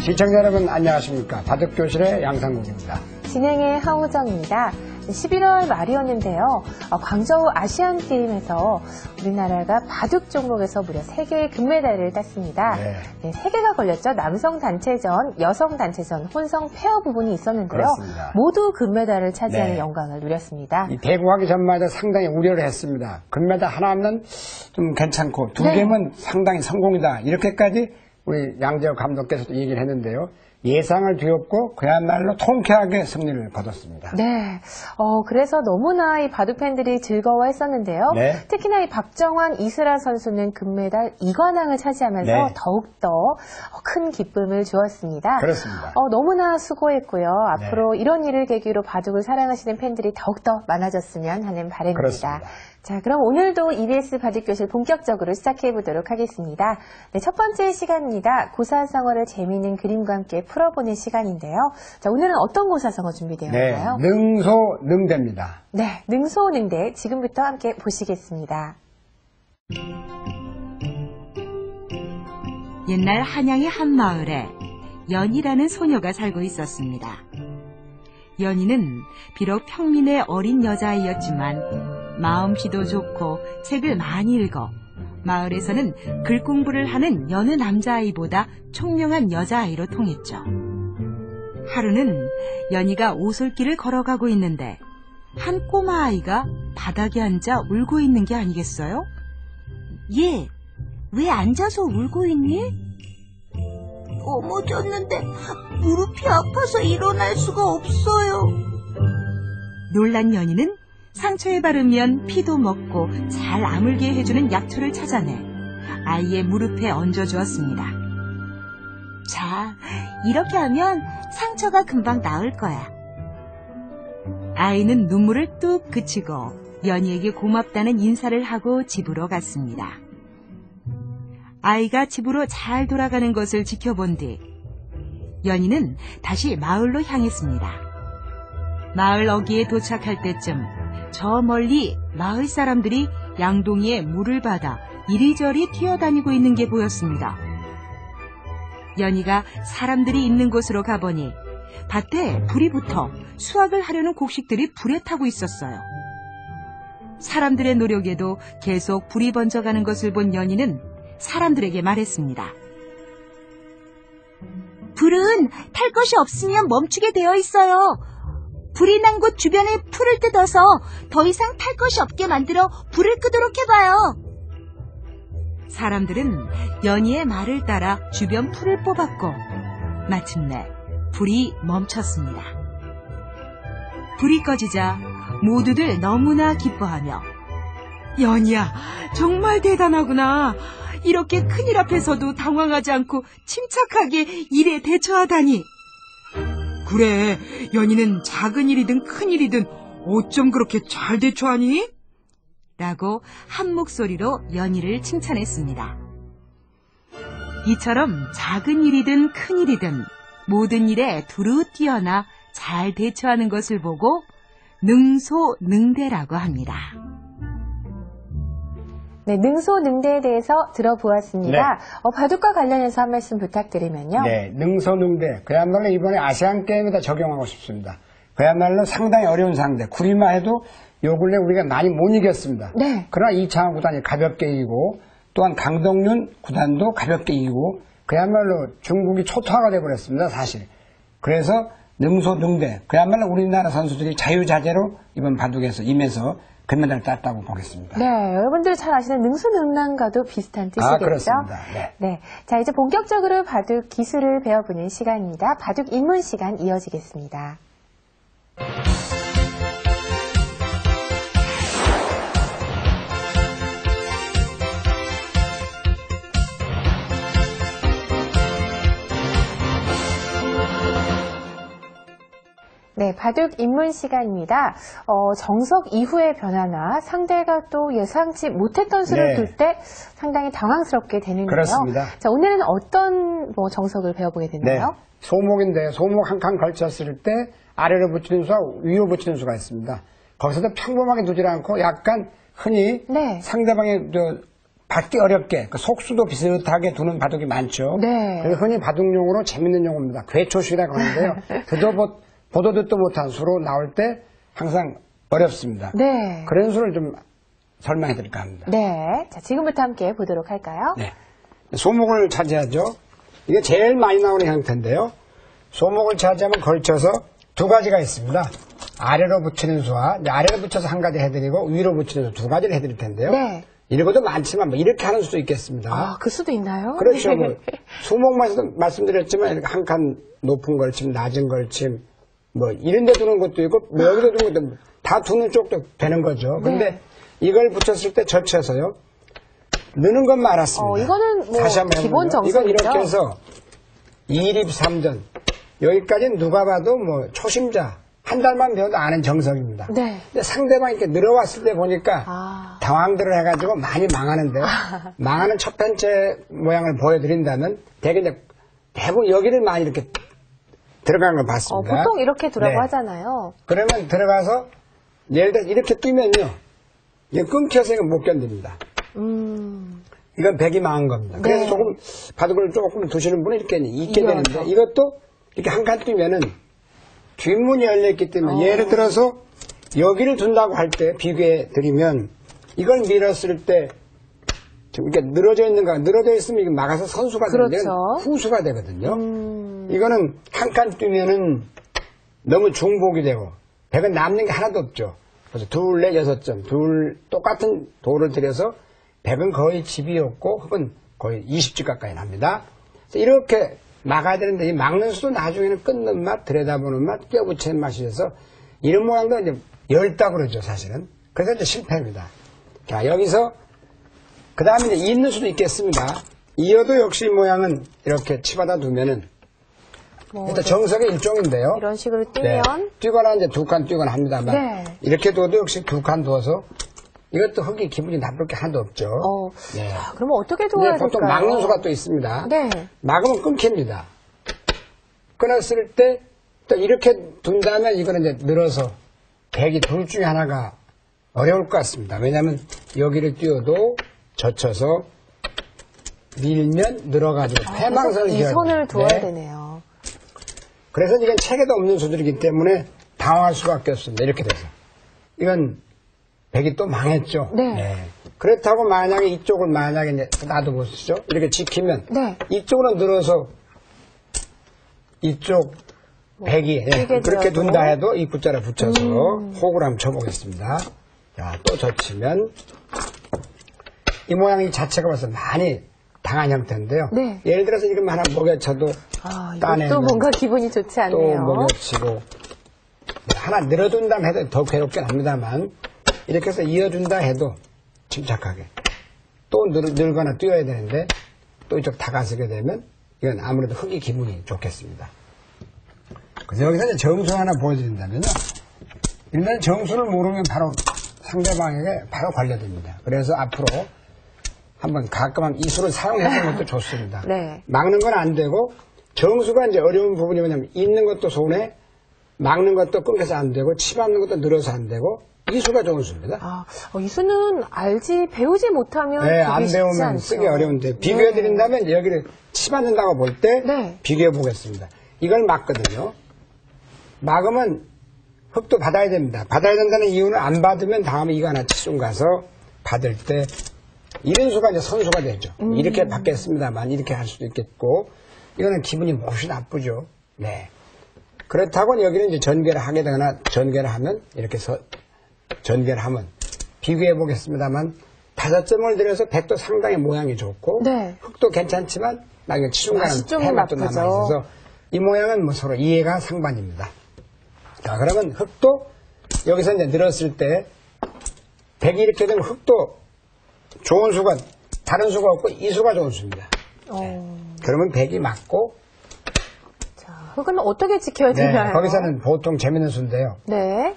시청자 여러분 안녕하십니까. 바둑교실의 양상국입니다. 진행의 하호정입니다. 11월 말이었는데요. 광저우 아시안게임에서 우리나라가 바둑 종목에서 무려 3개의 금메달을 땄습니다. 네, 3개가 걸렸죠. 남성 단체전, 여성 단체전, 혼성 페어 부분이 있었는데요. 그렇습니다. 모두 금메달을 차지하는 영광을 누렸습니다. 이 대구하기 전마다 상당히 우려를 했습니다. 금메달 하나는 좀 괜찮고 2개면 상당히 성공이다. 이렇게까지 우리 양재호 감독께서도 얘기를 했는데요. 예상을 뒤엎고 그야말로 통쾌하게 승리를 거뒀습니다. 네, 그래서 너무나 이 바둑 팬들이 즐거워했었는데요. 네. 특히나 이 박정환, 이슬아 선수는 금메달 2관왕을 차지하면서 네. 더욱더 큰 기쁨을 주었습니다. 그렇습니다. 너무나 수고했고요. 네. 앞으로 이런 일을 계기로 바둑을 사랑하시는 팬들이 더욱더 많아졌으면 하는 바람입니다. 그렇습니다. 자, 그럼 오늘도 EBS 바둑교실 본격적으로 시작해 보도록 하겠습니다. 네, 첫 번째 시간입니다. 고사성어를 재미있는 그림과 함께 풀어보는 시간인데요. 자, 오늘은 어떤 고사성어 준비되어 있나요? 네, 능소능대입니다. 네, 능소능대 지금부터 함께 보시겠습니다. 옛날 한양의 한 마을에 연희라는 소녀가 살고 있었습니다. 연희는 비록 평민의 어린 여자아이였지만 마음씨도 좋고 책을 많이 읽어 마을에서는 글 공부를 하는 여느 남자아이보다 총명한 여자아이로 통했죠. 하루는 연희가 오솔길을 걸어가고 있는데 한 꼬마아이가 바닥에 앉아 울고 있는 게 아니겠어요? 얘, 왜 앉아서 울고 있니? 넘어졌는데 무릎이 아파서 일어날 수가 없어요. 놀란 연희는 상처에 바르면 피도 먹고 잘 아물게 해주는 약초를 찾아내 아이의 무릎에 얹어주었습니다. 자, 이렇게 하면 상처가 금방 나을 거야. 아이는 눈물을 뚝 그치고 연희에게 고맙다는 인사를 하고 집으로 갔습니다. 아이가 집으로 잘 돌아가는 것을 지켜본 뒤 연희는 다시 마을로 향했습니다. 마을 어귀에 도착할 때쯤 저 멀리 마을 사람들이 양동이에 물을 받아 이리저리 뛰어다니고 있는 게 보였습니다. 연희가 사람들이 있는 곳으로 가보니 밭에 불이 붙어 수확을 하려는 곡식들이 불에 타고 있었어요. 사람들의 노력에도 계속 불이 번져가는 것을 본 연희는 사람들에게 말했습니다. 불은 탈 것이 없으면 멈추게 되어 있어요. 불이 난 곳 주변에 풀을 뜯어서 더 이상 탈 것이 없게 만들어 불을 끄도록 해봐요. 사람들은 연희의 말을 따라 주변 풀을 뽑았고 마침내 불이 멈췄습니다. 불이 꺼지자 모두들 너무나 기뻐하며 연희야, 정말 대단하구나. 이렇게 큰일 앞에서도 당황하지 않고 침착하게 일에 대처하다니. 그래, 연희는 작은 일이든 큰 일이든 어쩜 그렇게 잘 대처하니? 라고 한 목소리로 연희를 칭찬했습니다. 이처럼 작은 일이든 큰 일이든 모든 일에 두루 뛰어나 잘 대처하는 것을 보고 능소능대라고 합니다. 네, 능소능대에 대해서 들어보았습니다. 네. 바둑과 관련해서 한 말씀 부탁드리면요. 네, 능소능대. 그야말로 이번에 아시안게임에다 적용하고 싶습니다. 그야말로 상당히 어려운 상대. 구리마 해도 요 근래 우리가 많이 못 이겼습니다. 네. 그러나 이창호 구단이 가볍게 이기고 또한 강동윤 구단도 가볍게 이기고 그야말로 중국이 초토화가 돼버렸습니다, 사실. 그래서 능소능대. 그야말로 우리나라 선수들이 자유자재로 이번 바둑에서 임해서 금메달을 땄다고 보겠습니다. 네, 여러분들 잘 아시는 능수능란과도 비슷한 뜻이겠죠? 그렇습니다. 네. 자, 이제 본격적으로 바둑 기술을 배워보는 시간입니다. 바둑 입문 시간 이어지겠습니다. 네, 바둑 입문 시간입니다. 정석 이후의 변화나 상대가 또 예상치 못했던 수를 둘 때 상당히 당황스럽게 되는데요. 그렇습니다. 자, 오늘은 어떤 정석을 배워보게 되나요? 네, 소목인데 소목 한 칸 걸쳤을 때 아래로 붙이는 수와 위로 붙이는 수가 있습니다. 거기서도 평범하게 두지 않고 약간 흔히 상대방의 받기 어렵게 그 속수도 비슷하게 두는 바둑이 많죠. 네. 그래서 흔히 바둑용으로 재밌는 용어입니다. 괴초식이라고 하는데요. 보도 듣도 못한 수로 나올 때 항상 어렵습니다. 네. 그런 수를 좀 설명해 드릴까 합니다. 네. 자, 지금부터 함께 보도록 할까요? 네. 소목을 차지하죠. 이게 제일 많이 나오는 형태인데요. 소목을 차지하면 걸쳐서 두 가지가 있습니다. 아래로 붙이는 수와 아래로 붙여서 한 가지 해드리고 위로 붙이는 수 두 가지를 해드릴 텐데요. 네. 이러고도 많지만 뭐 이렇게 하는 수도 있겠습니다. 아, 그 수도 있나요? 그렇죠. 뭐 수목만에서도 말씀드렸지만 이렇게 한 칸 높은 걸침, 낮은 걸침, 뭐 이런 데 두는 것도 있고 뭐 여기도 두는 것도 다 두는 쪽도 되는 거죠. 근데 네. 이걸 붙였을 때 젖혀서요. 느는 건 말았습니다. 이거는 뭐 다시 한번 기본 해보면요. 정석이죠. 이건 이렇게 해서 2립 3전 여기까지는 누가 봐도 뭐 초심자 한 달만 배워도 아는 정석입니다. 네. 근데 상대방이 이렇게 늘어왔을 때 보니까 당황들을 해가지고 많이 망하는데요. 망하는 첫 번째 모양을 보여드린다면 대부분 여기를 많이 이렇게 들어가는 걸 봤습니다. 보통 이렇게 두라고 네. 하잖아요. 그러면 들어가서 예를 들어 이렇게 뛰면요. 이게 끊겨서 이거 못 견딥니다. 이건 백이 망한 겁니다. 그래서 네. 조금 바둑을 조금 두시는 분은 이렇게 있게 되는데 이것도 이렇게 한 칸 뛰면은 뒷문이 열려있기 때문에 예를 들어서 여기를 둔다고 할 때 비교해 드리면 이걸 밀었을 때 좀 이렇게 늘어져 있는가 늘어져 있으면 이게 막아서 선수가 되는데 그렇죠. 후수가 되거든요. 이거는 한 칸 뛰면은 너무 중복이 되고 백은 남는 게 하나도 없죠. 그래서 둘, 넷, 6점 똑같은 도를 들여서 백은 거의 집이 없고 흑은 거의 20집 가까이 납니다. 그래서 이렇게 막아야 되는데 이 막는 수도 나중에는 끊는 맛, 들여다보는 맛, 껴붙이는 맛이 있어서 이런 모양도 이제 열다 그러죠, 사실은. 그래서 이제 실패입니다. 자, 여기서 그 다음에 이제 잇는 수도 있겠습니다. 이어도 역시 모양은 이렇게 치받아 두면은 일단 정석의 일종인데요. 이런 식으로 뛰면 네. 뛰거나 이제 두 칸 뛰거나 합니다만 네. 이렇게 둬도 역시 두 칸 두어서 이것도 흙이 기분이 나쁠 게 하나도 없죠. 네. 자, 그러면 어떻게 도와야 될까요? 보통 막는 수가 또 있습니다. 네. 막으면 끊깁니다. 끊었을 때 또 이렇게 둔다면 이거는 이제 늘어서 백이 둘 중에 하나가 어려울 것 같습니다. 왜냐하면 여기를 띄워도 젖혀서 밀면 늘어가지고 패망선을 이 기어야 손을 됩니다. 두어야 네. 되네요. 그래서 이건 책에도 없는 수들이기 때문에 당황할 수밖에 없습니다. 이렇게 돼서. 이건 백이 또 망했죠. 네. 그렇다고 만약에 이쪽을 만약에 이제 놔둬보시죠. 이렇게 지키면 네. 이쪽으로 늘어서 이쪽 백이 그렇게 들어도. 둔다 해도 이 붓자를 붙여서 호구를 한번 쳐보겠습니다. 자, 또 젖히면 이 모양이 자체가 벌써 많이 당한 형태인데요. 네. 예를 들어서 이름 하나 먹여쳐도 따내면 이것도 뭔가 기분이 좋지 또 않네요. 먹여치고 하나 늘어둔다 해도 더 괴롭긴 합니다만 이렇게 해서 이어준다 해도 침착하게 또 늘거나 뛰어야 되는데 또 이쪽 다가서게 되면 이건 아무래도 흙이 기분이 좋겠습니다. 그래서 여기서 이제 정수 하나 보여드린다면요. 일단 정수를 모르면 바로 상대방에게 바로 관련됩니다. 그래서 앞으로 한번 가끔 이 수를 사용해보는 것도 좋습니다. 네. 막는 건 안 되고 정수가 이제 어려운 부분이 뭐냐면 있는 것도 손에 막는 것도 끊겨서 안 되고 치받는 것도 늘어서 안 되고 이 수가 좋은 수입니다. 이 수는 배우지 못하면 네, 되게 안 쉽지 배우면 않죠. 쓰기 어려운데 비교해드린다면 여기를 치받는다고 볼 때 네. 비교해보겠습니다. 이걸 막거든요. 막으면 흙도 받아야 됩니다. 받아야 된다는 이유는 안 받으면 다음에 이거 하나 치중 가서 받을 때 이런 수가 이제 선수가 되죠. 이렇게 받겠습니다만 이렇게 할 수도 있겠고 이거는 기분이 몹시 나쁘죠. 네. 그렇다고 여기는 이제 전개를 하게 되거나 전개를 하면 이렇게 전개를 하면 비교해 보겠습니다만 5점을 들여서 백도 상당히 모양이 좋고 네. 흙도 괜찮지만 나중에 치중가는 맛이 좀 해맛도 나쁘죠. 남아있어서 이 모양은 뭐 서로 이해가 상반입니다. 자, 그러면 흙도 여기서 이제 늘었을 때 백이 이렇게 되면 흙도 좋은 수가 다른 수가 없고 이 수가 좋은 수입니다. 네. 그러면 백이 맞고 자, 흙은 어떻게 지켜야 되나요? 거기서는 보통 재밌는 수인데요. 네.